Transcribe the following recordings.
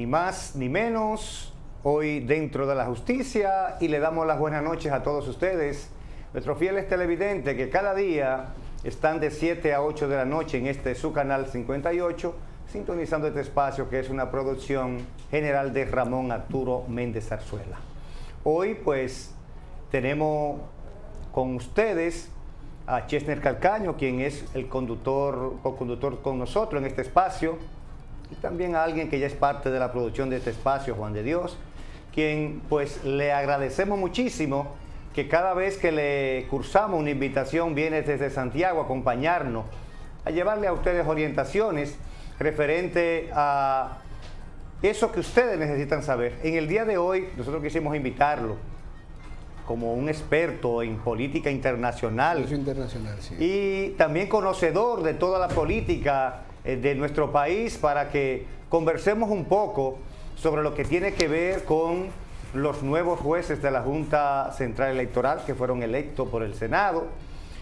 Ni más ni menos, hoy dentro de la justicia, y le damos las buenas noches a todos ustedes, nuestros fieles televidentes que cada día están de 7 a 8 de la noche en su canal 58, sintonizando este espacio que es una producción general de Ramón Arturo Méndez Zarzuela. Hoy pues tenemos con ustedes a Chesner Calcaño, quien es el co-conductor con nosotros en este espacio, y también a alguien que ya es parte de la producción de este espacio, Juan de Dios, quien pues le agradecemos muchísimo que cada vez que le cursamos una invitación viene desde Santiago a acompañarnos, a llevarle a ustedes orientaciones referente a eso que ustedes necesitan saber. En el día de hoy nosotros quisimos invitarlo como un experto en política internacional, sí. Y también conocedor de toda la política de nuestro país, para que conversemos un poco sobre lo que tiene que ver con los nuevos jueces de la Junta Central Electoral que fueron electos por el Senado,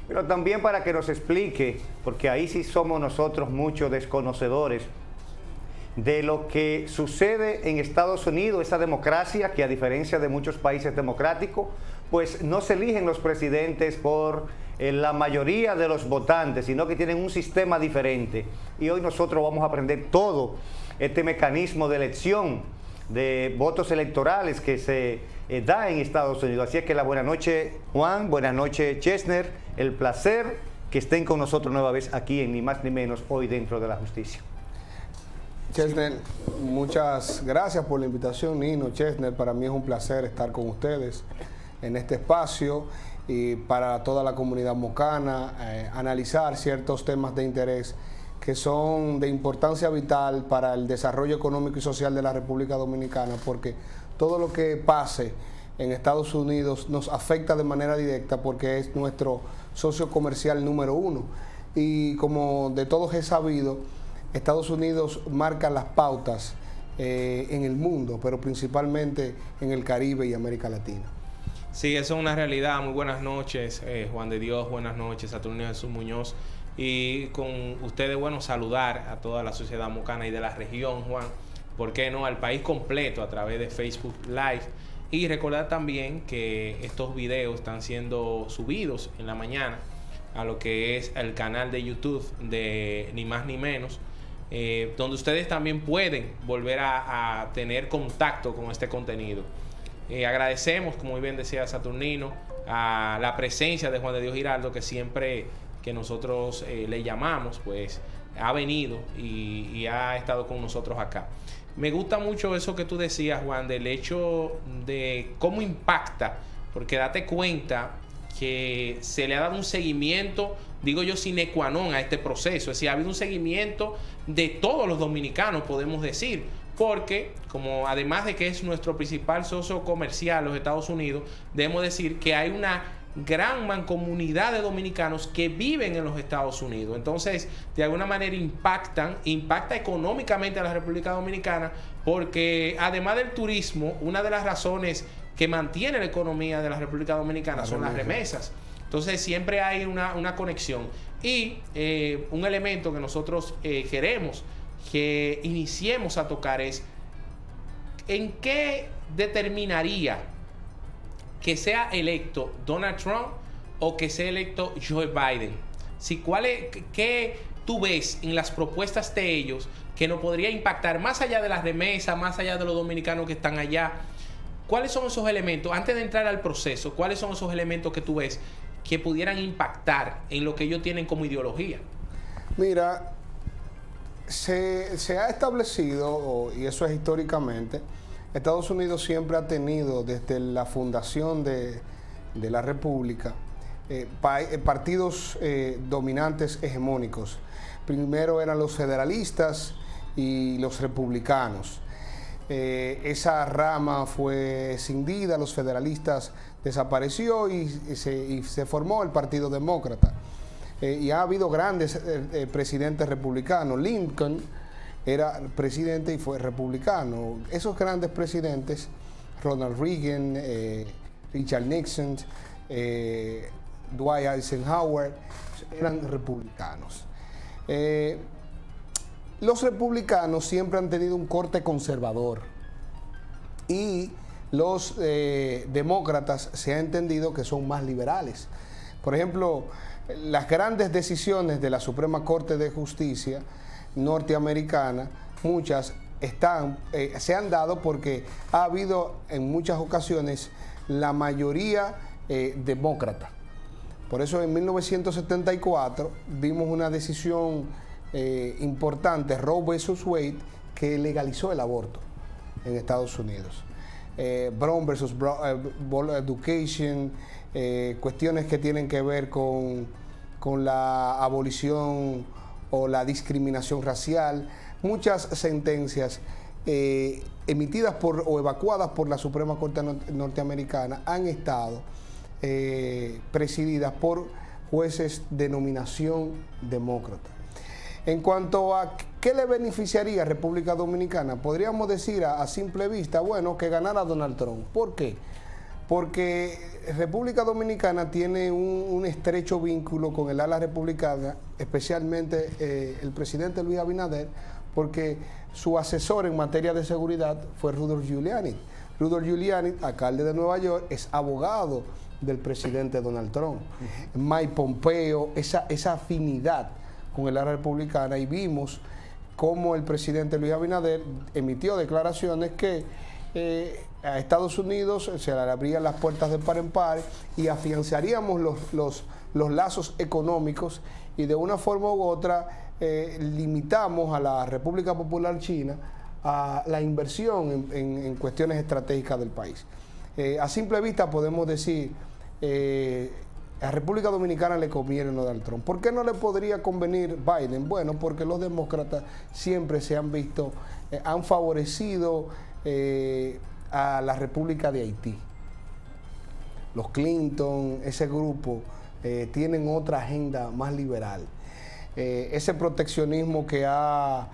pero también para que nos explique, porque ahí sí somos nosotros muchos desconocedores de lo que sucede en Estados Unidos, esa democracia que a diferencia de muchos países democráticos, pues no se eligen los presidentes por la mayoría de los votantes, sino que tienen un sistema diferente. Y hoy nosotros vamos a aprender todo este mecanismo de elección de votos electorales que se da en Estados Unidos. Así es que la buena noche, Juan, buenas noches, Chesner, el placer que estén con nosotros nueva vez aquí en Ni Más Ni Menos, hoy dentro de la justicia. Chesner, muchas gracias por la invitación, Nino. Chesner, para mí es un placer estar con ustedes en este espacio y para toda la comunidad mocana, analizar ciertos temas de interés que son de importancia vital para el desarrollo económico y social de la República Dominicana, porque todo lo que pase en Estados Unidos nos afecta de manera directa porque es nuestro socio comercial número uno. Y como de todos es sabido, Estados Unidos marca las pautas en el mundo, pero principalmente en el Caribe y América Latina. Sí, eso es una realidad. Muy buenas noches, Juan de Dios, buenas noches, Saturnino Jesús Muñoz. Y con ustedes, bueno, saludar a toda la sociedad mocana y de la región, Juan, ¿por qué no? Al país completo a través de Facebook Live. Y recordar también que estos videos están siendo subidos en la mañana a lo que es el canal de YouTube de Ni Más Ni Menos, donde ustedes también pueden volver a tener contacto con este contenido. Agradecemos, como muy bien decía Saturnino, a la presencia de Juan de Dios Giraldo, que siempre que nosotros le llamamos, pues ha venido y ha estado con nosotros acá. Me gusta mucho eso que tú decías, Juan, del hecho de cómo impacta, porque date cuenta que se le ha dado un seguimiento, digo yo, sine qua non a este proceso. Es decir, ha habido un seguimiento de todos los dominicanos, podemos decir, porque como además de que es nuestro principal socio comercial, los Estados Unidos, debemos decir que hay una gran mancomunidad de dominicanos que viven en los Estados Unidos. Entonces, de alguna manera impacta económicamente a la República Dominicana, porque además del turismo, una de las razones que mantiene la economía de la República Dominicana son las remesas. Entonces siempre hay una conexión. Y un elemento que nosotros queremos que iniciemos a tocar es ¿en qué determinaría que sea electo Donald Trump o que sea electo Joe Biden? ¿Qué tú ves en las propuestas de ellos que nos podría impactar más allá de las remesas, más allá de los dominicanos que están allá? ¿Cuáles son esos elementos? Antes de entrar al proceso, ¿cuáles son esos elementos que tú ves que pudieran impactar en lo que ellos tienen como ideología? Mira, se ha establecido, y eso es históricamente, Estados Unidos siempre ha tenido desde la fundación de la República partidos dominantes hegemónicos. Primero eran los federalistas y los republicanos. Esa rama fue escindida, los federalistas desapareció y se formó el Partido Demócrata. Y ha habido grandes presidentes republicanos. Lincoln era presidente y fue republicano. Esos grandes presidentes, Ronald Reagan, Richard Nixon, Dwight Eisenhower, eran republicanos. los republicanos siempre han tenido un corte conservador y los demócratas se ha entendido que son más liberales. Por ejemplo, las grandes decisiones de la Suprema Corte de Justicia norteamericana, muchas se han dado porque ha habido en muchas ocasiones la mayoría demócrata. Por eso en 1974 vimos una decisión importante, Roe versus Wade, que legalizó el aborto en Estados Unidos. Brown versus Board Education, cuestiones que tienen que ver con la abolición o la discriminación racial, muchas sentencias emitidas o evacuadas por la Suprema Corte norteamericana han estado presididas por jueces de nominación demócrata. En cuanto a qué le beneficiaría a República Dominicana, podríamos decir a simple vista, bueno, que ganara Donald Trump. ¿Por qué? Porque República Dominicana tiene un estrecho vínculo con el ala republicana, especialmente el presidente Luis Abinader, porque su asesor en materia de seguridad fue Rudolph Giuliani. Rudolph Giuliani, alcalde de Nueva York, es abogado del presidente Donald Trump. Mike Pompeo, esa afinidad con el ala republicana, y vimos cómo el presidente Luis Abinader emitió declaraciones que a Estados Unidos se le abrían las puertas de par en par y afianzaríamos los lazos económicos, y de una forma u otra limitamos a la República Popular China a la inversión en cuestiones estratégicas del país. A simple vista podemos decir, a República Dominicana le conviene Donald Trump. ¿Por qué no le podría convenir Biden? Bueno, porque los demócratas siempre se han visto, han favorecido a la República de Haití. Los Clinton, ese grupo, tienen otra agenda más liberal. Ese proteccionismo que ha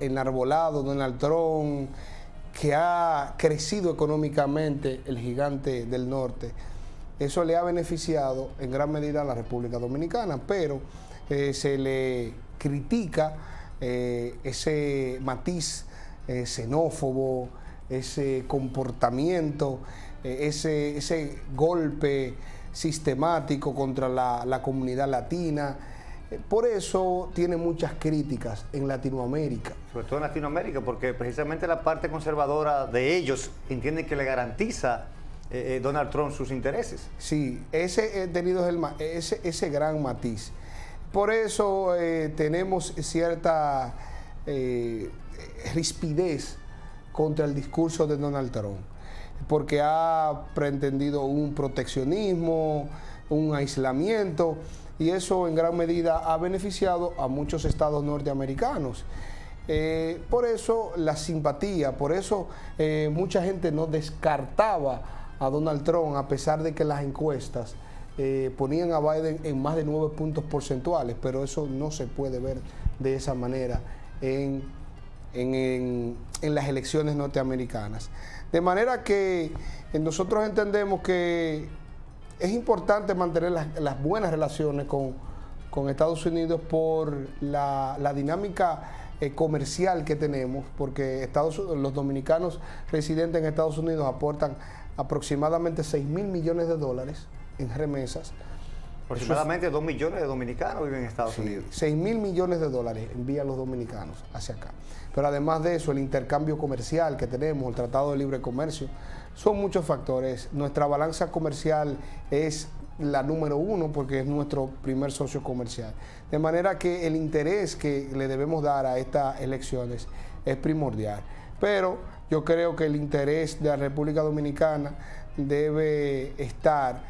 enarbolado Donald Trump, que ha crecido económicamente el gigante del norte, eso le ha beneficiado en gran medida a la República Dominicana, pero se le critica ese matiz xenófobo, ese comportamiento, ese golpe sistemático contra la comunidad latina. Por eso tiene muchas críticas en Latinoamérica. Sobre todo en Latinoamérica, porque precisamente la parte conservadora de ellos entiende que le garantiza Donald Trump sus intereses. Sí, ese es ese gran matiz. Por eso tenemos cierta rispidez contra el discurso de Donald Trump, porque ha pretendido un proteccionismo, un aislamiento, y eso en gran medida ha beneficiado a muchos estados norteamericanos. Por eso la simpatía, por eso mucha gente no descartaba a Donald Trump, a pesar de que las encuestas ponían a Biden en más de 9 puntos porcentuales, pero eso no se puede ver de esa manera en las elecciones norteamericanas. De manera que nosotros entendemos que es importante mantener las buenas relaciones con Estados Unidos por la dinámica comercial que tenemos, porque los dominicanos residentes en Estados Unidos aportan aproximadamente $6.000 millones en remesas. Aproximadamente 2 millones de dominicanos viven en Estados Unidos. $6.000 millones envían los dominicanos hacia acá. Pero además de eso, el intercambio comercial que tenemos, el Tratado de Libre Comercio, son muchos factores. Nuestra balanza comercial es la número 1 porque es nuestro primer socio comercial. De manera que el interés que le debemos dar a estas elecciones es primordial. Pero yo creo que el interés de la República Dominicana debe estar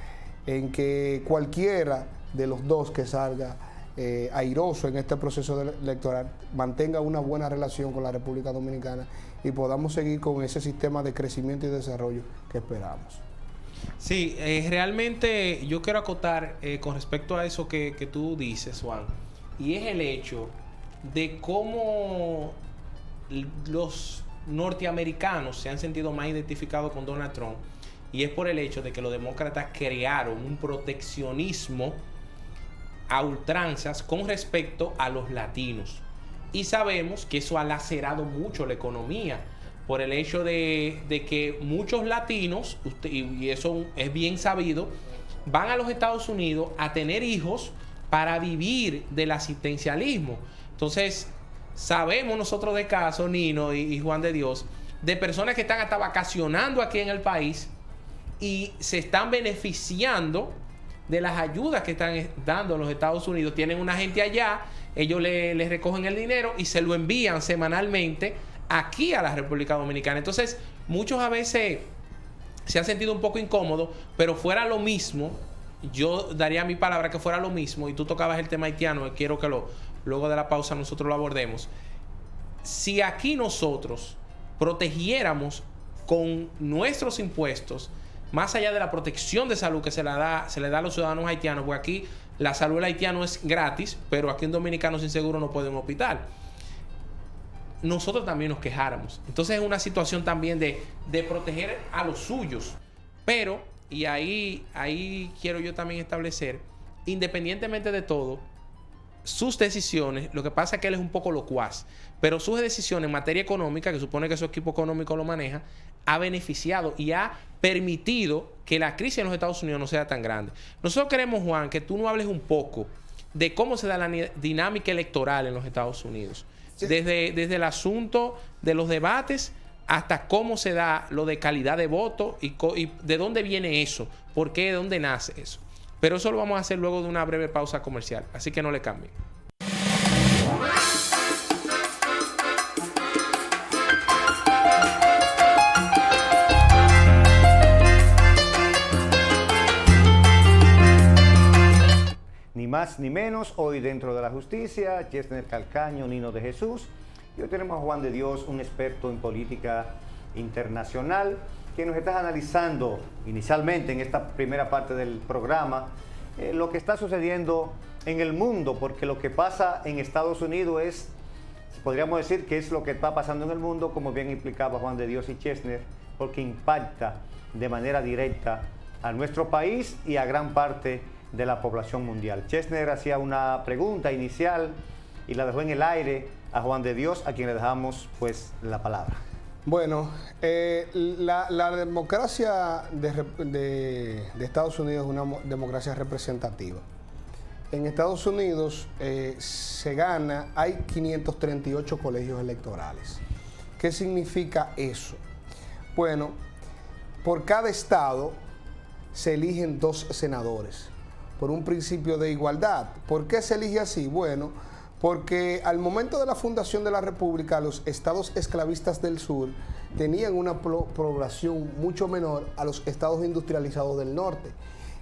en que cualquiera de los dos que salga airoso en este proceso electoral mantenga una buena relación con la República Dominicana y podamos seguir con ese sistema de crecimiento y desarrollo que esperamos. Sí, realmente yo quiero acotar con respecto a eso que tú dices, Juan, y es el hecho de cómo los norteamericanos se han sentido más identificados con Donald Trump, y es por el hecho de que los demócratas crearon un proteccionismo a ultranzas con respecto a los latinos. Y sabemos que eso ha lacerado mucho la economía por el hecho de que muchos latinos, y eso es bien sabido, van a los Estados Unidos a tener hijos para vivir del asistencialismo. Entonces, sabemos nosotros de casos, Nino y Juan de Dios, de personas que están hasta vacacionando aquí en el país y se están beneficiando de las ayudas que están dando los Estados Unidos. Tienen una gente allá, ellos les recogen el dinero y se lo envían semanalmente aquí a la República Dominicana. Entonces, muchos a veces se han sentido un poco incómodos, pero fuera lo mismo, yo daría mi palabra que fuera lo mismo, y tú tocabas el tema haitiano, y quiero que luego de la pausa nosotros lo abordemos. Si aquí nosotros protegiéramos con nuestros impuestos, más allá de la protección de salud que se le da a los ciudadanos haitianos, porque aquí la salud del haitiano es gratis, pero aquí un dominicano sin seguro no puede ir a un hospital, nosotros también nos quejáramos. Entonces es una situación también de proteger a los suyos. Pero, y ahí quiero yo también establecer, independientemente de todo, sus decisiones, lo que pasa es que él es un poco locuaz, pero sus decisiones en materia económica, que supone que su equipo económico lo maneja, ha beneficiado y ha permitido que la crisis en los Estados Unidos no sea tan grande. Nosotros queremos, Juan, que tú nos hables un poco de cómo se da la dinámica electoral en los Estados Unidos. Sí. Desde el asunto de los debates hasta cómo se da lo de calidad de voto y de dónde viene eso, por qué, de dónde nace eso. Pero eso lo vamos a hacer luego de una breve pausa comercial, así que no le cambien. Ni más ni menos, hoy dentro de la justicia, Chesner Calcaño, Nino de Jesús. Y hoy tenemos a Juan de Dios, un experto en política internacional, que nos está analizando inicialmente en esta primera parte del programa lo que está sucediendo en el mundo, porque lo que pasa en Estados Unidos es, podríamos decir que es lo que está pasando en el mundo, como bien explicaba Juan de Dios y Chesner, porque impacta de manera directa a nuestro país y a gran parte de la población mundial. Chesner hacía una pregunta inicial y la dejó en el aire a Juan de Dios, a quien le dejamos pues la palabra. Bueno, la democracia de Estados Unidos es una democracia representativa. En Estados Unidos hay 538 colegios electorales. ¿Qué significa eso? Bueno, por cada estado se eligen 2 senadores, por un principio de igualdad. ¿Por qué se elige así? Bueno, porque al momento de la fundación de la República, los estados esclavistas del sur tenían una población mucho menor a los estados industrializados del norte.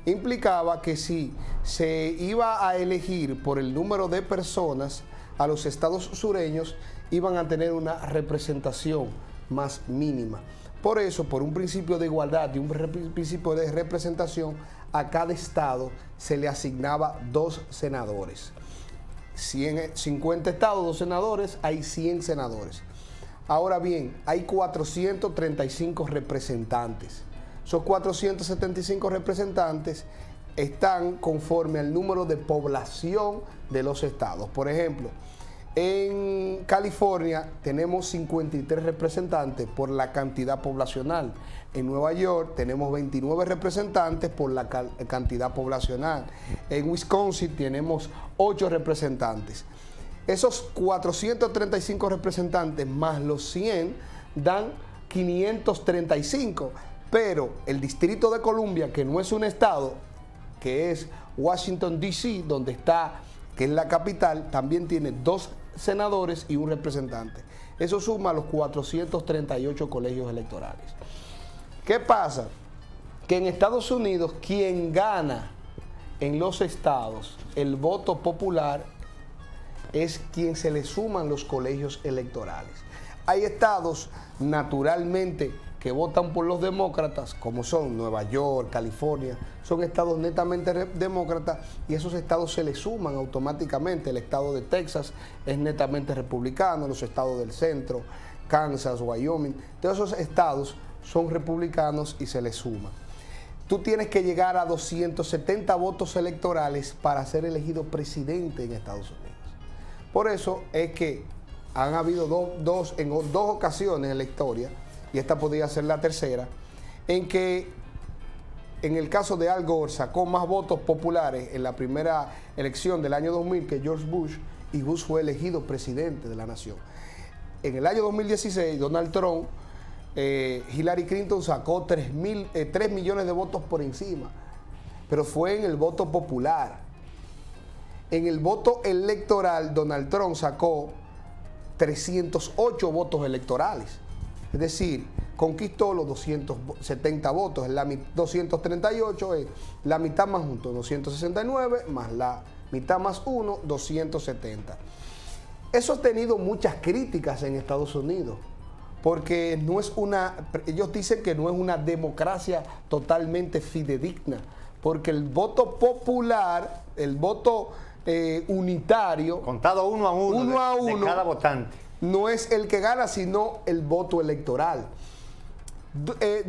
Implicaba que si se iba a elegir por el número de personas, a los estados sureños iban a tener una representación más mínima. Por eso, por un principio de igualdad y un principio de representación, a cada estado se le asignaba 2 senadores. 50 estados, 2 senadores, hay 100 senadores. Ahora bien, hay 435 representantes. Esos 475 representantes están conforme al número de población de los estados. Por ejemplo, en California tenemos 53 representantes por la cantidad poblacional. En Nueva York tenemos 29 representantes por la cantidad poblacional. En Wisconsin tenemos 8 representantes. Esos 435 representantes más los 100 dan 535. Pero el Distrito de Columbia, que no es un estado, que es Washington, D.C., donde está, que es la capital, también tiene 2 senadores y un representante. Eso suma a los 438 colegios electorales. ¿Qué pasa? Que en Estados Unidos, quien gana en los estados el voto popular es quien se le suman los colegios electorales. Hay estados, naturalmente, que votan por los demócratas, como son Nueva York, California, son estados netamente demócratas y esos estados se le suman automáticamente. El estado de Texas es netamente republicano, los estados del centro, Kansas, Wyoming, todos esos estados son republicanos y se les suman. tú tienes que llegar a 270 votos electorales para ser elegido presidente en Estados Unidos. Por eso es que han habido dos ocasiones en la historia, y esta podría ser la tercera, en que en el caso de Al Gore sacó más votos populares en la primera elección del año 2000 que George Bush, y Bush fue elegido presidente de la nación. En el año 2016, Donald Trump, Hillary Clinton sacó 3 millones de votos por encima, pero fue en el voto popular. En el voto electoral, Donald Trump sacó 308 votos electorales. Es decir, conquistó los 270 votos. 238 es la mitad más 1, 269, más la mitad más 1, 270. Eso ha tenido muchas críticas en Estados Unidos, porque no es ellos dicen que no es una democracia totalmente fidedigna, porque el voto popular, el voto unitario, contado uno a uno, de cada votante, no es el que gana, sino el voto electoral.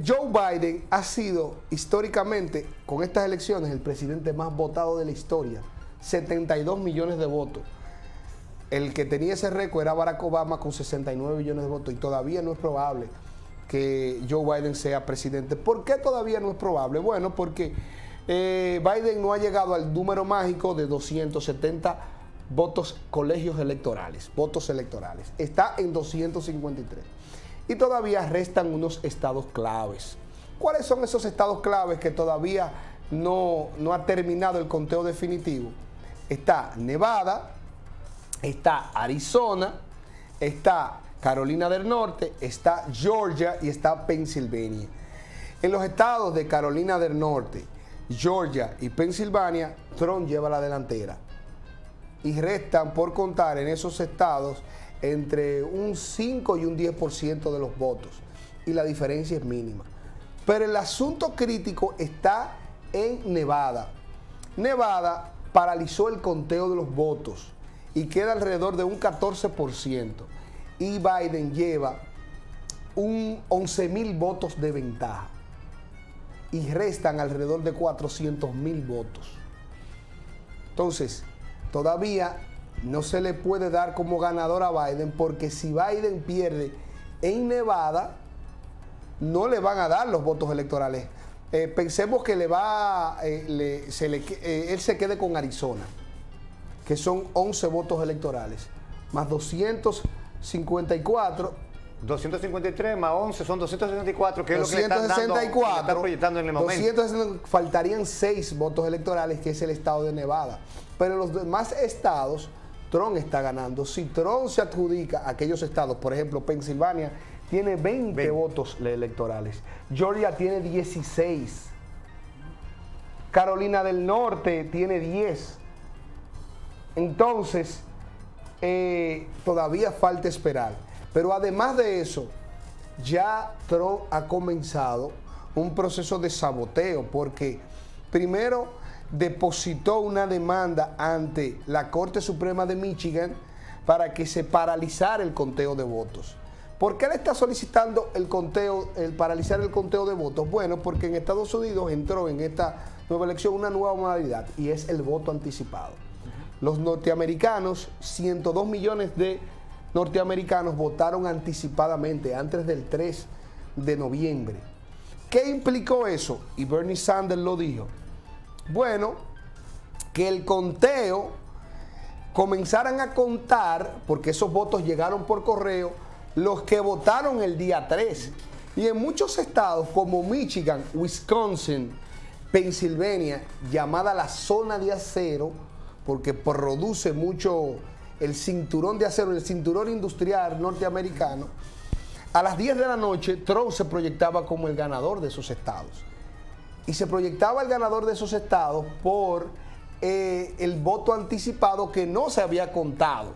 Joe Biden ha sido históricamente, con estas elecciones, el presidente más votado de la historia, 72 millones de votos. El que tenía ese récord era Barack Obama con 69 millones de votos, y todavía no es probable que Joe Biden sea presidente. ¿Por qué todavía no es probable? Bueno, porque Biden no ha llegado al número mágico de 270 votos votos electorales. Está en 253. Y todavía restan unos estados claves. ¿Cuáles son esos estados claves que todavía no ha terminado el conteo definitivo? Está Nevada, está Arizona, está Carolina del Norte, está Georgia y está Pensilvania. En los estados de Carolina del Norte, Georgia y Pensilvania, Trump lleva la delantera. Y restan por contar en esos estados entre un 5 y un 10% de los votos. Y la diferencia es mínima. Pero el asunto crítico está en Nevada. Nevada paralizó el conteo de los votos y queda alrededor de un 14%. Y Biden lleva un 11,000 votos de ventaja. Y restan alrededor de 400,000 votos. Entonces, todavía no se le puede dar como ganador a Biden, porque si Biden pierde en Nevada, no le van a dar los votos electorales. Pensemos que él se quede con Arizona, que son 11 votos electorales, más 254. 253 más 11 son 264, que es lo que le están dando, le están proyectando en el momento. Faltarían 6 votos electorales, que es el estado de Nevada. Pero en los demás estados, Trump está ganando. Si Trump se adjudica a aquellos estados, por ejemplo, Pensilvania tiene 20 votos electorales. Georgia tiene 16. Carolina del Norte tiene 10. Entonces, todavía falta esperar. Pero además de eso, ya Trump ha comenzado un proceso de saboteo, porque primero depositó una demanda ante la Corte Suprema de Michigan para que se paralizara el conteo de votos. ¿Por qué le está solicitando el paralizar el conteo de votos? Bueno, porque en Estados Unidos entró en esta nueva elección una nueva modalidad, y es el voto anticipado. Los norteamericanos, 102 millones de norteamericanos votaron anticipadamente antes del 3 de noviembre. ¿Qué implicó eso? Y Bernie Sanders lo dijo. Bueno, que el conteo comenzaran a contar, porque esos votos llegaron por correo, los que votaron el día 3. Y en muchos estados como Michigan, Wisconsin, Pensilvania, llamada la zona de acero, porque produce mucho el cinturón de acero, el cinturón industrial norteamericano, a las 10 de la noche Trump se proyectaba como el ganador de esos estados. Y se proyectaba el ganador de esos estados por el voto anticipado que no se había contado,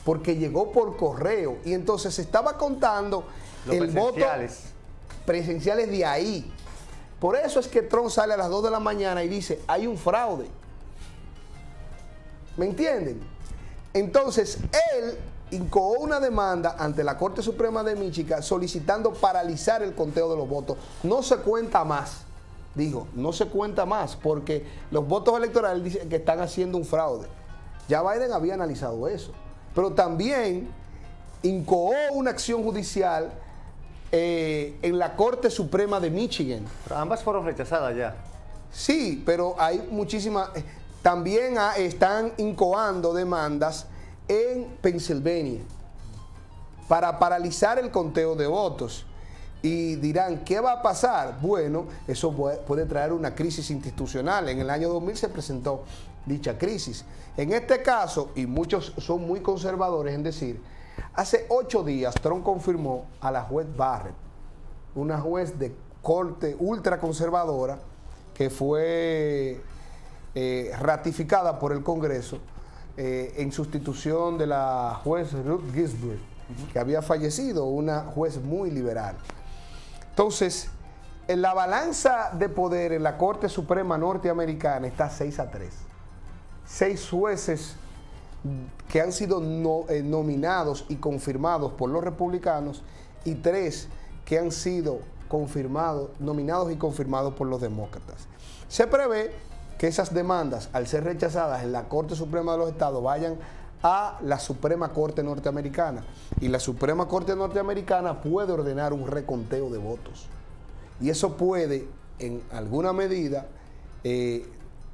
porque llegó por correo. Y entonces se estaba contando el voto presenciales de ahí. Por eso es que Trump sale a las 2 de la mañana y dice, hay un fraude. ¿Me entienden? Entonces, él incoó una demanda ante la Corte Suprema de Michigan solicitando paralizar el conteo de los votos. No se cuenta más. dijo, no se cuenta más porque los votos electorales dicen que están haciendo un fraude. Ya Biden había analizado eso. Pero también incoó una acción judicial en la Corte Suprema de Michigan. Pero ambas fueron rechazadas ya. Sí, pero hay muchísimas... También están incoando demandas en Pensilvania para paralizar el conteo de votos. Y dirán, ¿qué va a pasar? Bueno, eso puede traer una crisis institucional. En el año 2000 se presentó dicha crisis. En este caso, y muchos son muy conservadores en decir, hace 8 días Trump confirmó a la juez Barrett, una juez de corte ultraconservadora que fue ratificada por el Congreso en sustitución de la juez Ruth Ginsburg, que había fallecido, una juez muy liberal. Entonces, en la balanza de poder en la Corte Suprema norteamericana está 6-3. 6 jueces que han sido nominados y confirmados por los republicanos y 3 que han sido nominados y confirmados por los demócratas. Se prevé que esas demandas, al ser rechazadas en la Corte Suprema de los Estados, vayan a la Suprema Corte Norteamericana. Y la Suprema Corte Norteamericana puede ordenar un reconteo de votos. Y eso puede, en alguna medida,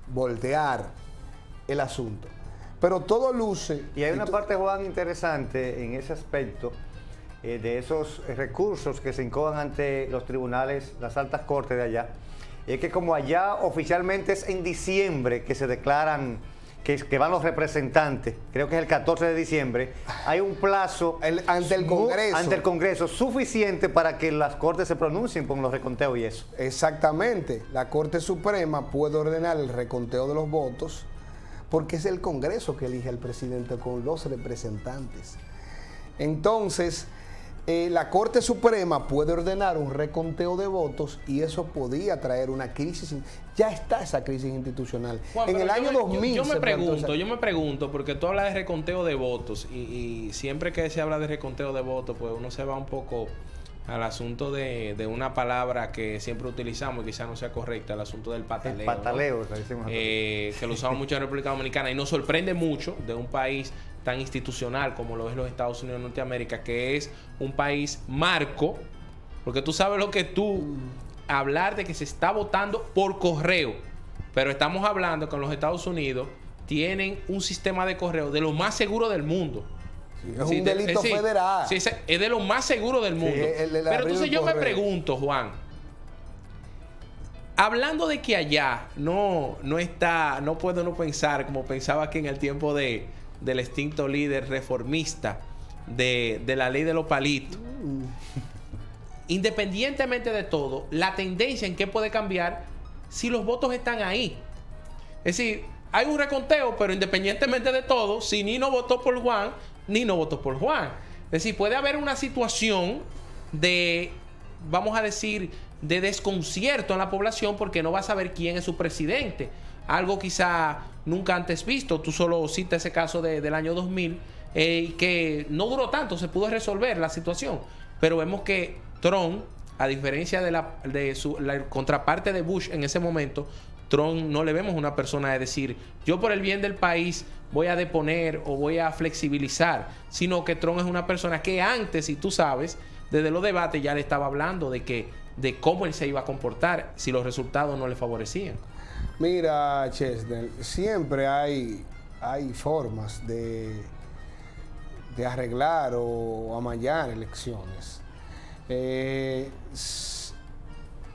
voltear el asunto. Pero todo luce... Y hay una parte, Juan, interesante en ese aspecto, de esos recursos que se incoan ante los tribunales, las altas cortes de allá. Y es que como allá oficialmente es en diciembre que se declaran, que van los representantes, creo que es el 14 de diciembre, hay un plazo ante el Congreso suficiente para que las cortes se pronuncien con los reconteos y eso. Exactamente. La Corte Suprema puede ordenar el reconteo de los votos porque es el Congreso que elige al presidente con los representantes. Entonces, la Corte Suprema puede ordenar un reconteo de votos y eso podía traer una crisis. Ya está esa crisis institucional. Juan, en el año 2000 yo me pregunto, porque tú hablas de reconteo de votos y siempre que se habla de reconteo de votos, pues uno se va un poco al asunto de una palabra que siempre utilizamos y quizás no sea correcta, el asunto del pataleo. El pataleo, ¿no? Lo decimos Que lo usamos mucho en República Dominicana y nos sorprende mucho de un país tan institucional como lo es los Estados Unidos de Norteamérica, que es un país marco, porque tú sabes lo que hablar de que se está votando por correo, pero estamos hablando que en los Estados Unidos tienen un sistema de correo de lo más seguro del mundo. Sí, es un delito federal. Sí, es de lo más seguro del mundo. Pero entonces yo me pregunto, Juan, hablando de que allá no puedo no pensar como pensaba que en el tiempo del extinto líder reformista de la ley de los palitos. Independientemente de todo, la tendencia en qué puede cambiar si los votos están ahí. Es decir, hay un reconteo, pero independientemente de todo, si Nino votó por Juan, Nino votó por Juan. Es decir, puede haber una situación de, vamos a decir, de desconcierto en la población porque no va a saber quién es su presidente. Algo quizá nunca antes visto. Tú solo citas ese caso del año 2000, que no duró tanto, se pudo resolver la situación. Pero vemos que Trump, a diferencia de la contraparte de Bush en ese momento, Trump no le vemos una persona de decir, yo por el bien del país voy a deponer o voy a flexibilizar, sino que Trump es una persona que antes, si tú sabes, desde los debates ya le estaba hablando de cómo él se iba a comportar si los resultados no le favorecían. Mira, Chesnel, siempre hay formas de arreglar o amallar elecciones.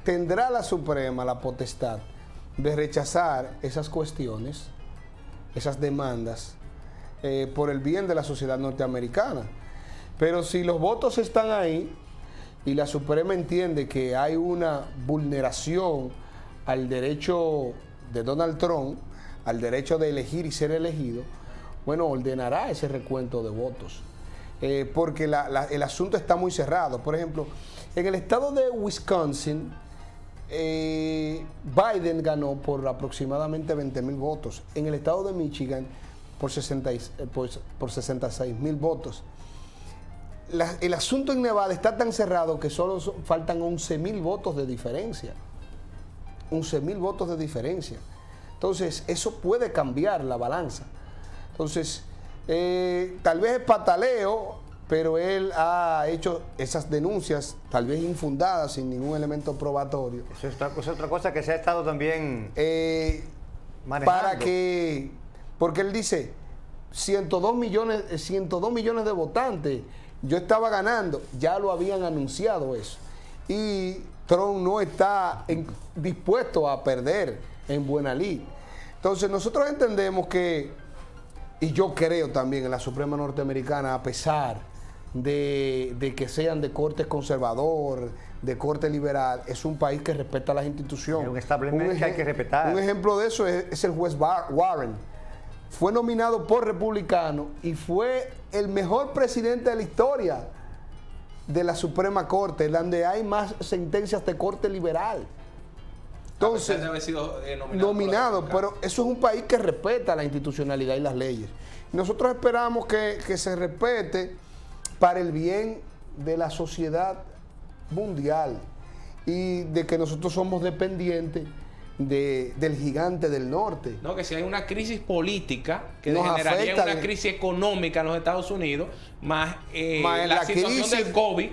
Tendrá la Suprema la potestad de rechazar esas cuestiones, esas demandas, por el bien de la sociedad norteamericana. Pero si los votos están ahí y la Suprema entiende que hay una vulneración al derecho de Donald Trump, al derecho de elegir y ser elegido, bueno, ordenará ese recuento de votos. Porque el asunto está muy cerrado. Por ejemplo, en el estado de Wisconsin, Biden ganó por aproximadamente 20,000 votos. En el estado de Michigan, por 66,000 votos. El asunto en Nevada está tan cerrado que solo faltan 11,000 votos de diferencia. 11,000 votos de diferencia. Entonces, eso puede cambiar la balanza. Entonces, tal vez es pataleo, pero él ha hecho esas denuncias, tal vez infundadas, sin ningún elemento probatorio. Eso es otra cosa que se ha estado también manejando. Porque él dice, 102 millones de votantes, yo estaba ganando, ya lo habían anunciado eso. Y Trump no está dispuesto a perder en buena lid. Entonces nosotros entendemos que, y yo creo también en la Suprema Norteamericana, a pesar de que sean de corte conservador, de corte liberal, es un país que respeta las instituciones. Es un establishment que hay que respetar. Un ejemplo de eso es el juez Warren. Fue nominado por republicanos y fue el mejor presidente de la historia de la Suprema Corte, donde hay más sentencias de corte liberal. Entonces, de haber sido nominado, pero eso es un país que respeta la institucionalidad y las leyes. Nosotros esperamos que se respete para el bien de la sociedad mundial y de que nosotros somos dependientes del gigante del norte. No, que si hay una crisis política que Nos generaría afecta una crisis económica en los Estados Unidos, más la la situación crisis del COVID,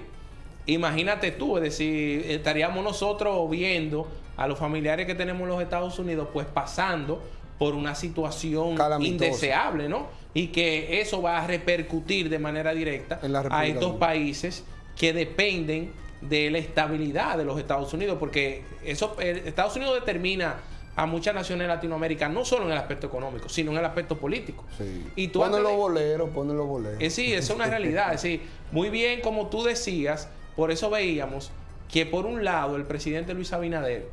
imagínate tú, es decir, estaríamos nosotros viendo a los familiares que tenemos en los Estados Unidos pues pasando por una situación calamitosa, indeseable, ¿no? Y que eso va a repercutir de manera directa a estos países que dependen de la estabilidad de los Estados Unidos, porque Estados Unidos determina a muchas naciones de Latinoamérica no solo en el aspecto económico, sino en el aspecto político. Sí. Y tú ponen los boleros. sí, es una realidad. Es decir, muy bien, como tú decías, por eso veíamos que por un lado el presidente Luis Abinader,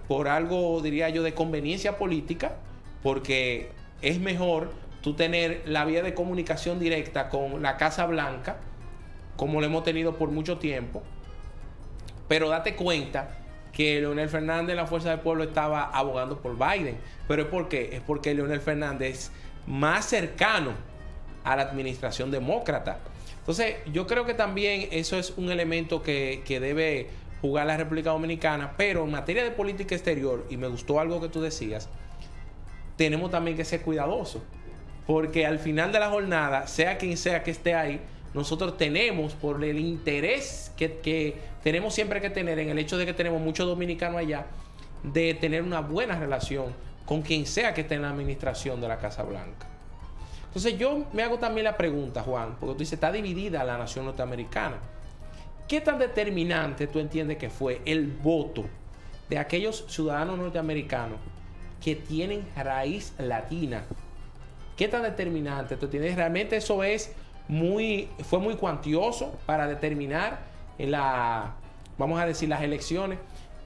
por algo diría yo de conveniencia política, porque es mejor tú tener la vía de comunicación directa con la Casa Blanca, como lo hemos tenido por mucho tiempo, pero date cuenta que Leonel Fernández, la Fuerza del Pueblo, estaba abogando por Biden. ¿Pero es por qué? Es porque Leonel Fernández es más cercano a la administración demócrata. Entonces, yo creo que también eso es un elemento que debe jugar la República Dominicana, pero en materia de política exterior, y me gustó algo que tú decías, tenemos también que ser cuidadosos, porque al final de la jornada, sea quien sea que esté ahí, nosotros tenemos, por el interés que tenemos siempre que tener, en el hecho de que tenemos muchos dominicanos allá, de tener una buena relación con quien sea que esté en la administración de la Casa Blanca. Entonces yo me hago también la pregunta, Juan, porque tú dices, está dividida la nación norteamericana. ¿Qué tan determinante tú entiendes que fue el voto de aquellos ciudadanos norteamericanos que tienen raíz latina? ¿Qué tan determinante tú entiendes? Realmente eso fue muy cuantioso para determinar vamos a decir, las elecciones.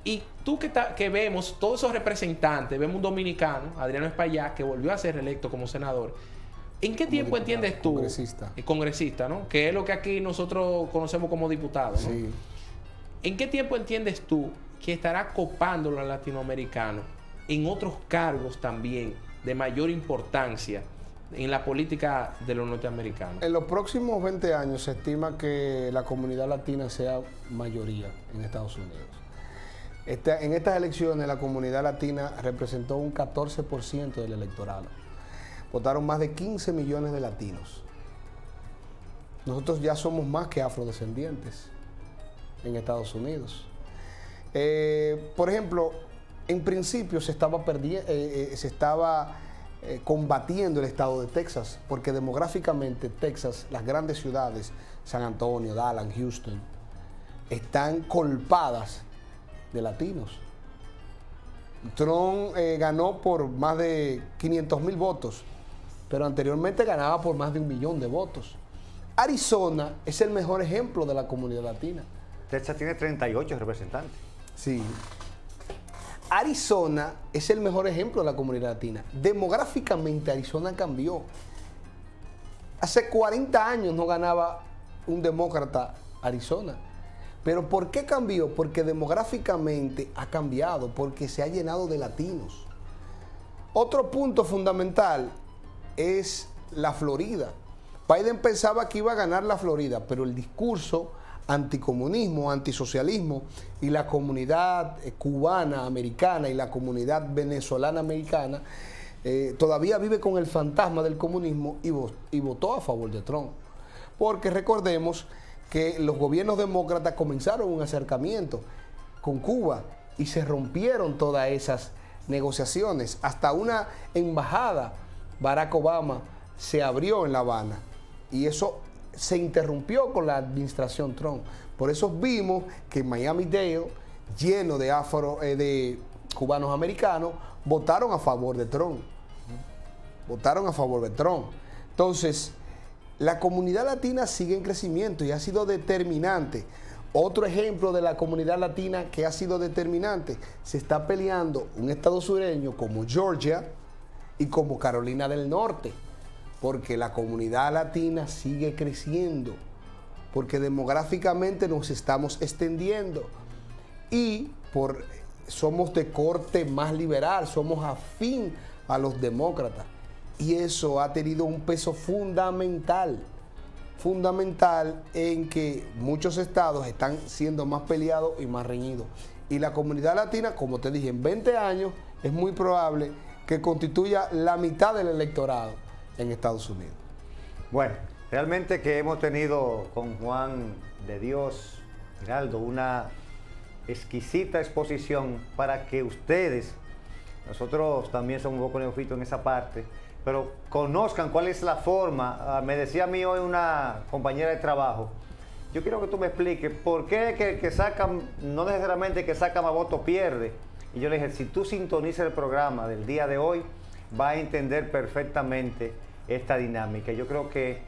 Y tú que vemos todos esos representantes, vemos un dominicano, Adriano Espaillá, que volvió a ser reelecto como senador. ¿En qué tiempo entiendes tú? Congresista, ¿no? Que es lo que aquí nosotros conocemos como diputado, ¿no? Sí. ¿En qué tiempo entiendes tú que estará copando los latinoamericanos en otros cargos también de mayor importancia en la política de los norteamericanos? En los próximos 20 años se estima que la comunidad latina sea mayoría en Estados Unidos. En estas elecciones la comunidad latina representó un 14% del electorado. Votaron más de 15 millones de latinos. Nosotros ya somos más que afrodescendientes en Estados Unidos. Por ejemplo, en principio se estaba combatiendo el estado de Texas, porque demográficamente Texas, las grandes ciudades, San Antonio, Dallas, Houston, están colpadas de latinos. Trump ganó por más de 500,000 votos, pero anteriormente ganaba por más de 1 millón de votos. Arizona es el mejor ejemplo de la comunidad latina. Texas tiene 38 representantes. Sí. Arizona es el mejor ejemplo de la comunidad latina. Demográficamente Arizona cambió. Hace 40 años no ganaba un demócrata Arizona. ¿Pero por qué cambió? Porque demográficamente ha cambiado, porque se ha llenado de latinos. Otro punto fundamental es la Florida. Biden pensaba que iba a ganar la Florida, pero el discurso anticomunismo, antisocialismo, y la comunidad cubana, americana y la comunidad venezolana americana todavía vive con el fantasma del comunismo y votó a favor de Trump. Porque recordemos que los gobiernos demócratas comenzaron un acercamiento con Cuba y se rompieron todas esas negociaciones. Hasta una embajada, Barack Obama, se abrió en La Habana y eso se interrumpió con la administración Trump. Por eso vimos que Miami-Dade, lleno de cubanos americanos, votaron a favor de Trump. Votaron a favor de Trump. Entonces, la comunidad latina sigue en crecimiento y ha sido determinante. Otro ejemplo de la comunidad latina que ha sido determinante, se está peleando un estado sureño como Georgia y como Carolina del Norte, porque la comunidad latina sigue creciendo, porque demográficamente nos estamos extendiendo y somos de corte más liberal, somos afín a los demócratas. Y eso ha tenido un peso fundamental en que muchos estados están siendo más peleados y más reñidos. Y la comunidad latina, como te dije, en 20 años es muy probable que constituya la mitad del electorado en Estados Unidos. Bueno, realmente que hemos tenido con Juan de Dios Giraldo una exquisita exposición para que ustedes, nosotros también somos un poco neófitos en esa parte, pero conozcan cuál es la forma. Me decía a mí hoy una compañera de trabajo, yo quiero que tú me expliques por qué que sacan, no necesariamente que saca más votos pierde. Y yo le dije, si tú sintonizas el programa del día de hoy, vas a entender perfectamente esta dinámica. Yo creo que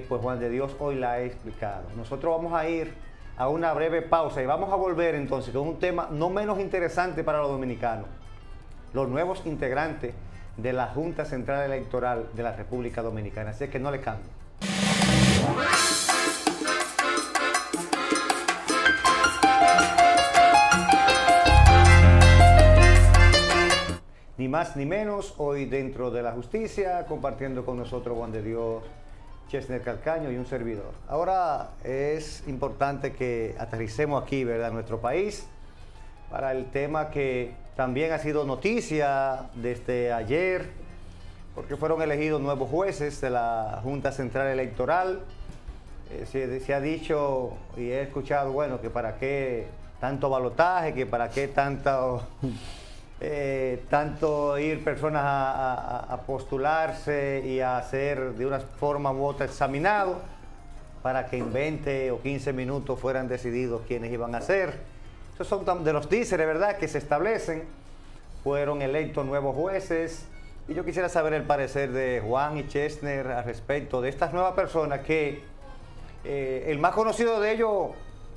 pues Juan de Dios hoy la ha explicado. Nosotros vamos a ir a una breve pausa y vamos a volver entonces con un tema no menos interesante para los dominicanos, los nuevos integrantes de la Junta Central Electoral de la República Dominicana. Así que no le cambien. Ni más ni menos, hoy dentro de la justicia, compartiendo con nosotros Juan de Dios, Chesner Calcaño y un servidor. Ahora es importante que aterricemos aquí, ¿verdad?, en nuestro país, para el tema que también ha sido noticia desde ayer, porque fueron elegidos nuevos jueces de la Junta Central Electoral. Se ha dicho y he escuchado, bueno, que para qué tanto balotaje, que para qué tanto ir personas a postularse y a hacer de una forma u otra examinado, para que en 20 o 15 minutos fueran decididos quiénes iban a ser. Estos son de los díceres, ¿verdad?, que se establecen. Fueron electos nuevos jueces. Y yo quisiera saber el parecer de Juan y Chesner al respecto de estas nuevas personas que el más conocido de ellos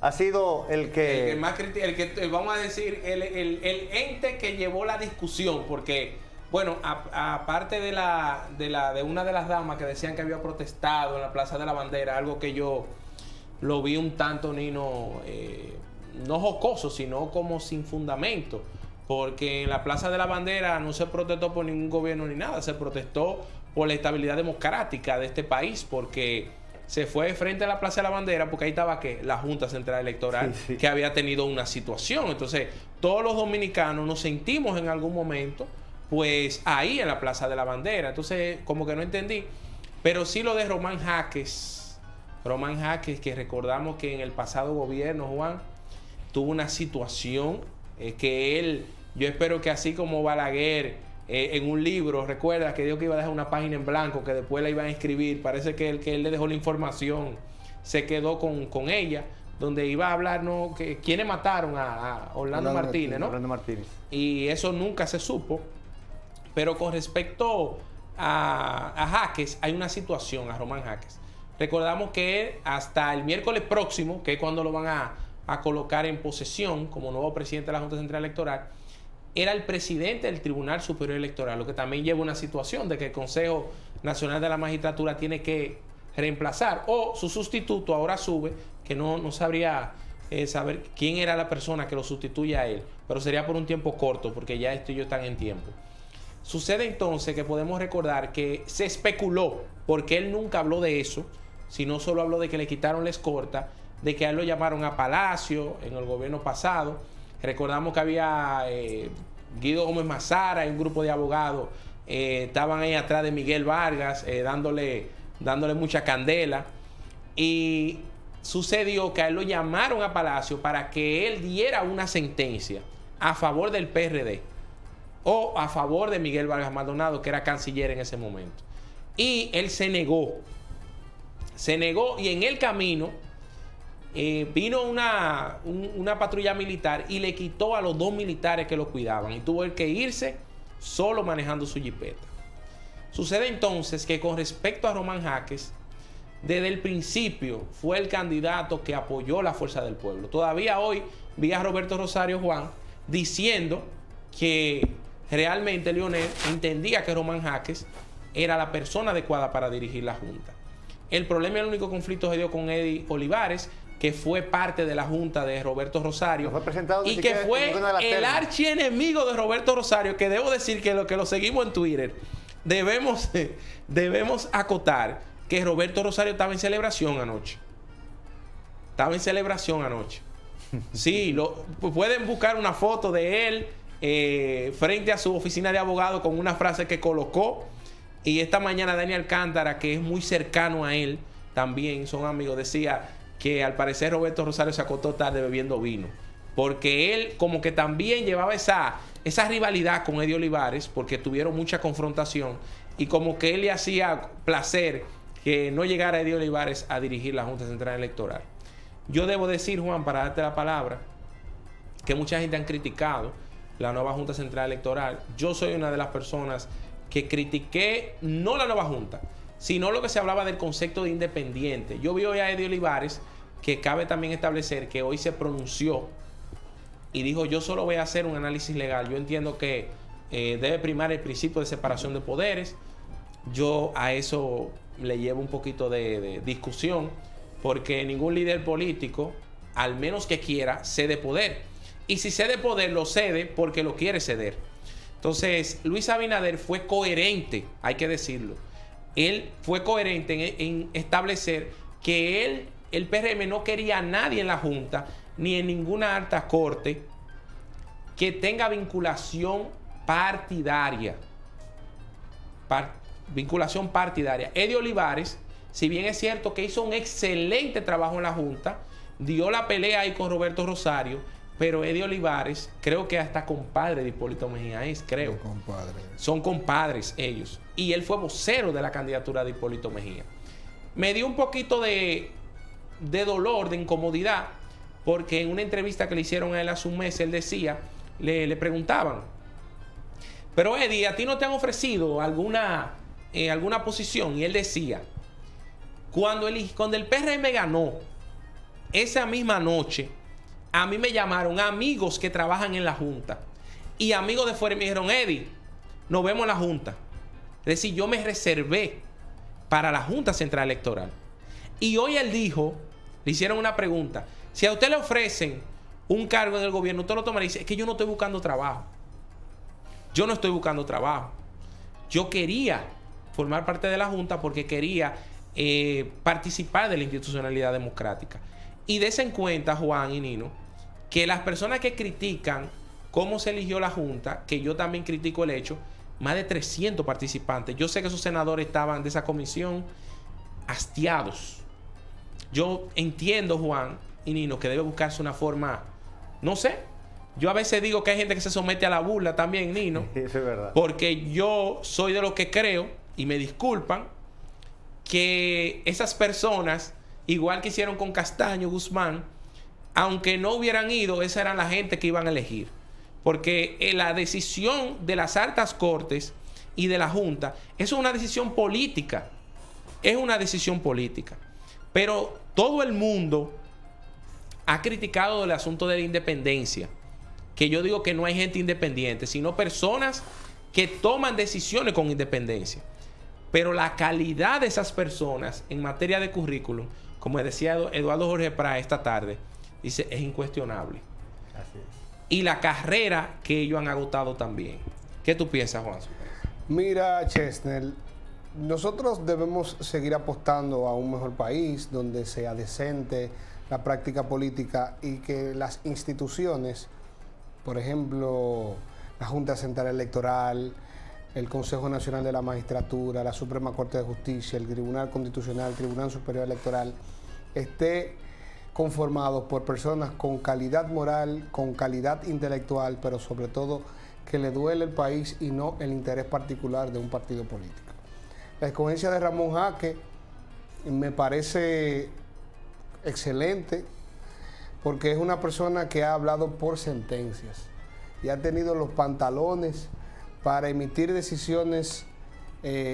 ha sido el que vamos a decir, el ente que llevó la discusión, porque, bueno, aparte de una de las damas que decían que había protestado en la Plaza de la Bandera, algo que yo lo vi un tanto, Nino, no jocoso, sino como sin fundamento, porque en la Plaza de la Bandera no se protestó por ningún gobierno ni nada, se protestó por la estabilidad democrática de este país, porque se fue frente a la Plaza de la Bandera porque ahí estaba la Junta Central Electoral, sí, que había tenido una situación. Entonces, todos los dominicanos nos sentimos en algún momento, pues ahí en la Plaza de la Bandera. Entonces, como que no entendí. Pero sí lo de Román Jaques, que recordamos que en el pasado gobierno, Juan, tuvo una situación que él, yo espero que así como Balaguer, en un libro, recuerda que dijo que iba a dejar una página en blanco, que después la iban a escribir, parece que él le dejó la información, se quedó con ella, donde iba a hablar, ¿no?, que quiénes mataron a Orlando Martínez, ¿no? Orlando Martínez. Y eso nunca se supo. Pero con respecto a Jaques, hay una situación, a Román Jaques. Recordamos que él, hasta el miércoles próximo, que es cuando lo van a colocar en posesión como nuevo presidente de la Junta Central Electoral, era el presidente del Tribunal Superior Electoral, lo que también lleva una situación de que el Consejo Nacional de la Magistratura tiene que reemplazar, o su sustituto ahora sube, que no sabría saber quién era la persona que lo sustituye a él, pero sería por un tiempo corto, porque ya ellos están en tiempo. Sucede entonces que podemos recordar que se especuló, porque él nunca habló de eso, sino solo habló de que le quitaron la escorta, de que a él lo llamaron a Palacio en el gobierno pasado. Recordamos que había Guido Gómez Mazara y un grupo de abogados estaban ahí atrás de Miguel Vargas dándole mucha candela, y sucedió que a él lo llamaron a Palacio para que él diera una sentencia a favor del PRD o a favor de Miguel Vargas Maldonado, que era canciller en ese momento, y él se negó, y en el camino vino una patrulla militar y le quitó a los 2 militares que lo cuidaban, y tuvo él que irse solo manejando su jipeta. Sucede entonces que con respecto a Román Jaques, desde el principio fue el candidato que apoyó la Fuerza del Pueblo. Todavía hoy vi a Roberto Rosario Juan diciendo que realmente Leonel entendía que Román Jaques era la persona adecuada para dirigir la Junta. El problema y el único conflicto se dio con Eddie Olivares, que fue parte de la Junta de Roberto Rosario, no fue presentado y que fue el archienemigo de Roberto Rosario, que debo decir que lo seguimos en Twitter, debemos acotar que Roberto Rosario estaba en celebración anoche. Sí, pueden buscar una foto de él frente a su oficina de abogado con una frase que colocó. Y esta mañana Daniel Alcántara, que es muy cercano a él, también son amigos, decía que al parecer Roberto Rosario se acostó tarde bebiendo vino, porque él como que también llevaba esa rivalidad con Eddie Olivares, porque tuvieron mucha confrontación, y como que él le hacía placer que no llegara Eddie Olivares a dirigir la Junta Central Electoral. Yo debo decir, Juan, para darte la palabra, que mucha gente han criticado la nueva Junta Central Electoral. Yo soy una de las personas que critiqué no la nueva Junta, sino lo que se hablaba del concepto de independiente. Yo vi hoy a Eddie Olivares, que cabe también establecer que hoy se pronunció y dijo: yo solo voy a hacer un análisis legal. Yo entiendo que debe primar el principio de separación de poderes. Yo a eso le llevo un poquito de discusión, porque ningún líder político, al menos que quiera, cede poder. Y si cede poder, lo cede porque lo quiere ceder. Entonces, Luis Abinader fue coherente, hay que decirlo. Él fue coherente en establecer que el PRM no quería a nadie en la Junta, ni en ninguna alta corte, que tenga vinculación partidaria. Vinculación partidaria. Eddie Olivares, si bien es cierto que hizo un excelente trabajo en la Junta, dio la pelea ahí con Roberto Rosario, pero Eddie Olivares, creo que hasta compadre de Hipólito Mejía es, creo. Son compadres ellos. Y él fue vocero de la candidatura de Hipólito Mejía. Me dio un poquito de dolor, de incomodidad, porque en una entrevista que le hicieron a él hace un mes, él decía, le preguntaban: pero Eddie, ¿a ti no te han ofrecido alguna posición? Y él decía: cuando el PRM ganó, esa misma noche, a mí me llamaron amigos que trabajan en la Junta y amigos de fuera, y me dijeron: Eddie, nos vemos en la Junta. Es decir, yo me reservé para la Junta Central Electoral. Y hoy él dijo, le hicieron una pregunta: si a usted le ofrecen un cargo en el gobierno, ¿usted lo tomaría? Y dice: es que yo no estoy buscando trabajo. Yo no estoy buscando trabajo. Yo quería formar parte de la Junta porque quería participar de la institucionalidad democrática. Y desen en cuenta, Juan y Nino, que las personas que critican cómo se eligió la Junta, que yo también critico el hecho, más de 300 participantes. Yo sé que esos senadores estaban de esa comisión hastiados. Yo entiendo, Juan y Nino, que debe buscarse una forma, no sé. Yo a veces digo que hay gente que se somete a la burla también, Nino. Eso es verdad. Porque yo soy de los que creo, y me disculpan, que esas personas, igual que hicieron con Castaño, Guzmán, aunque no hubieran ido, esa era la gente que iban a elegir. Porque la decisión de las altas cortes y de la Junta es una decisión política. Es una decisión política. Pero todo el mundo ha criticado el asunto de la independencia. Que yo digo que no hay gente independiente, sino personas que toman decisiones con independencia. Pero la calidad de esas personas en materia de currículum, como decía Eduardo Jorge Prat esta tarde, dice, es incuestionable. Así es. Y la carrera que ellos han agotado también. ¿Qué tú piensas, Juan? Mira, Chesnel, nosotros debemos seguir apostando a un mejor país donde sea decente la práctica política y que las instituciones, por ejemplo, la Junta Central Electoral, el Consejo Nacional de la Magistratura, la Suprema Corte de Justicia, el Tribunal Constitucional, el Tribunal Superior Electoral, esté conformado por personas con calidad moral, con calidad intelectual, pero sobre todo que le duele el país y no el interés particular de un partido político. La escogencia de Ramón Jaque me parece excelente porque es una persona que ha hablado por sentencias y ha tenido los pantalones para emitir decisiones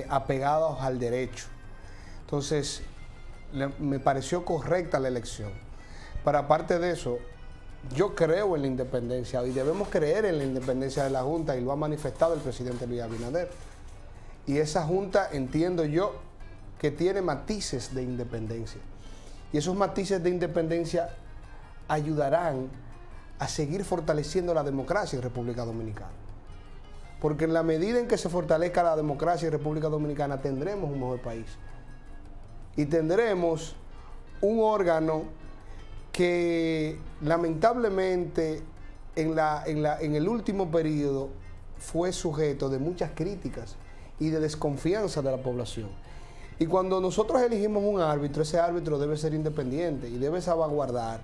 apegadas al derecho. Entonces, me pareció correcta la elección. Pero aparte de eso, yo creo en la independencia y debemos creer en la independencia de la Junta y lo ha manifestado el presidente Luis Abinader. Y esa Junta, entiendo yo, que tiene matices de independencia. Y esos matices de independencia ayudarán a seguir fortaleciendo la democracia en República Dominicana. Porque en la medida en que se fortalezca la democracia en República Dominicana, tendremos un mejor país. Y tendremos un órgano que lamentablemente en el último periodo fue sujeto de muchas críticas y de desconfianza de la población. Y cuando nosotros elegimos un árbitro, ese árbitro debe ser independiente y debe salvaguardar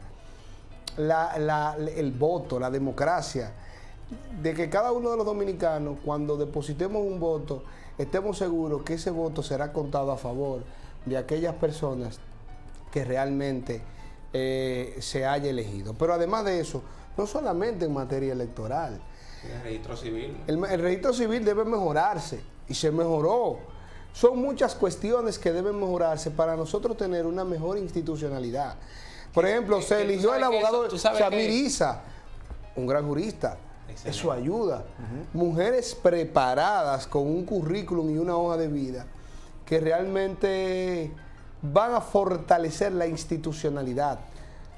el voto, la democracia, de que cada uno de los dominicanos, cuando depositemos un voto, estemos seguros que ese voto será contado a favor de aquellas personas que realmente se haya elegido. Pero además de eso, no solamente en materia electoral. El registro civil. El registro civil debe mejorarse y se mejoró. Son muchas cuestiones que deben mejorarse para nosotros tener una mejor institucionalidad. Por ejemplo, se eligió el abogado Samir Isa, un gran jurista. Excelente. Eso ayuda. Mujeres preparadas con un currículum y una hoja de vida que realmente van a fortalecer la institucionalidad.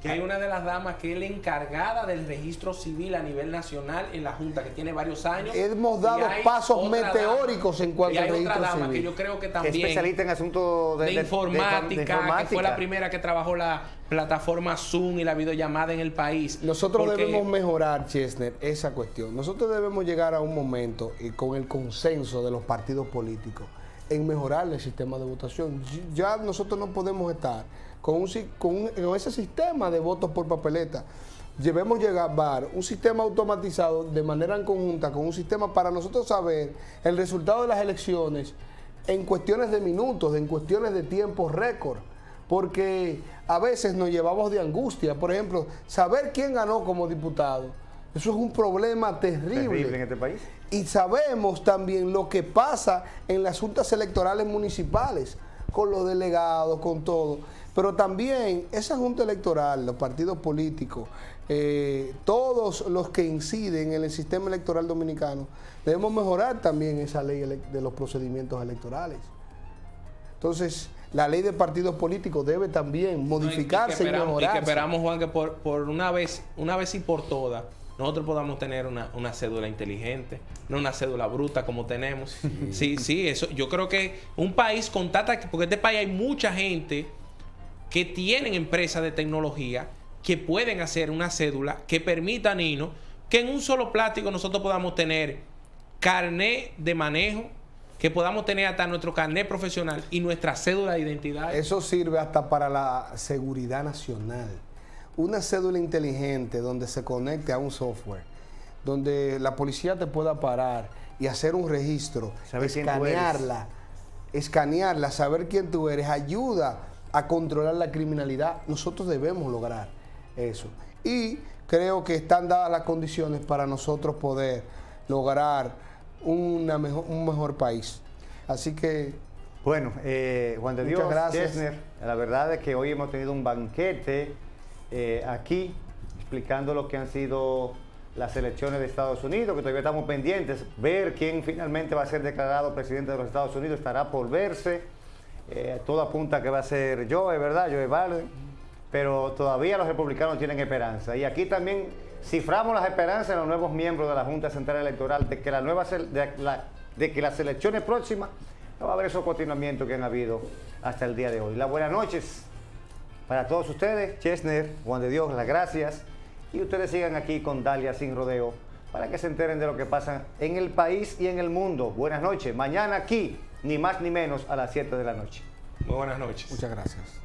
Que hay una de las damas que es la encargada del registro civil a nivel nacional en la Junta, que tiene varios años. Hemos dado pasos meteóricos en cuanto al registro civil. Y hay otra dama que yo creo que también... especialista en asuntos de informática, que fue la primera que trabajó la plataforma Zoom y la videollamada en el país. Nosotros debemos mejorar, Chesner, esa cuestión. Nosotros debemos llegar a un momento y con el consenso de los partidos políticos en mejorar el sistema de votación. Ya nosotros no podemos estar con ese sistema de votos por papeleta. Debemos llevar un sistema automatizado de manera en conjunta con un sistema para nosotros saber el resultado de las elecciones en cuestiones de minutos, en cuestiones de tiempo récord, porque a veces nos llevamos de angustia. Por ejemplo, saber quién ganó como diputado, eso es un problema terrible en este país. Y sabemos también lo que pasa en las juntas electorales municipales, con los delegados, con todo. Pero también esa junta electoral, los partidos políticos, todos los que inciden en el sistema electoral dominicano, debemos mejorar también esa ley de los procedimientos electorales. Entonces, la ley de partidos políticos debe también modificarse y mejorarse. Y que esperamos, Juan, que por una vez y por todas, nosotros podamos tener una cédula inteligente, no una cédula bruta como tenemos. Sí, eso. Yo creo que un país con tanta... Porque en este país hay mucha gente que tienen empresas de tecnología que pueden hacer una cédula que permita a Nino que en un solo plástico nosotros podamos tener carnet de manejo, que podamos tener hasta nuestro carnet profesional y nuestra cédula de identidad. Eso sirve hasta para la seguridad nacional. Una cédula inteligente donde se conecte a un software, donde la policía te pueda parar y hacer un registro, escanearla, saber quién tú eres, ayuda a controlar la criminalidad. Nosotros debemos lograr eso. Y creo que están dadas las condiciones para nosotros poder lograr un mejor país. Así que... Bueno, Juan de Dios, muchas gracias. Chesner, la verdad es que hoy hemos tenido un banquete aquí explicando lo que han sido las elecciones de Estados Unidos, que todavía estamos pendientes. Ver quién finalmente va a ser declarado presidente de los Estados Unidos estará por verse. Todo apunta que va a ser Joe, ¿verdad? Joe Biden. Pero todavía los republicanos tienen esperanza. Y aquí también ciframos las esperanzas en los nuevos miembros de la Junta Central Electoral de que, de que las elecciones próximas no va a haber esos cuestionamientos que han habido hasta el día de hoy. Las buenas noches. Para todos ustedes, Chesner, Juan de Dios, las gracias. Y ustedes sigan aquí con Dalia Sin Rodeo para que se enteren de lo que pasa en el país y en el mundo. Buenas noches. Mañana aquí, ni más ni menos, a las 7 de la noche. Muy buenas noches. Muchas gracias.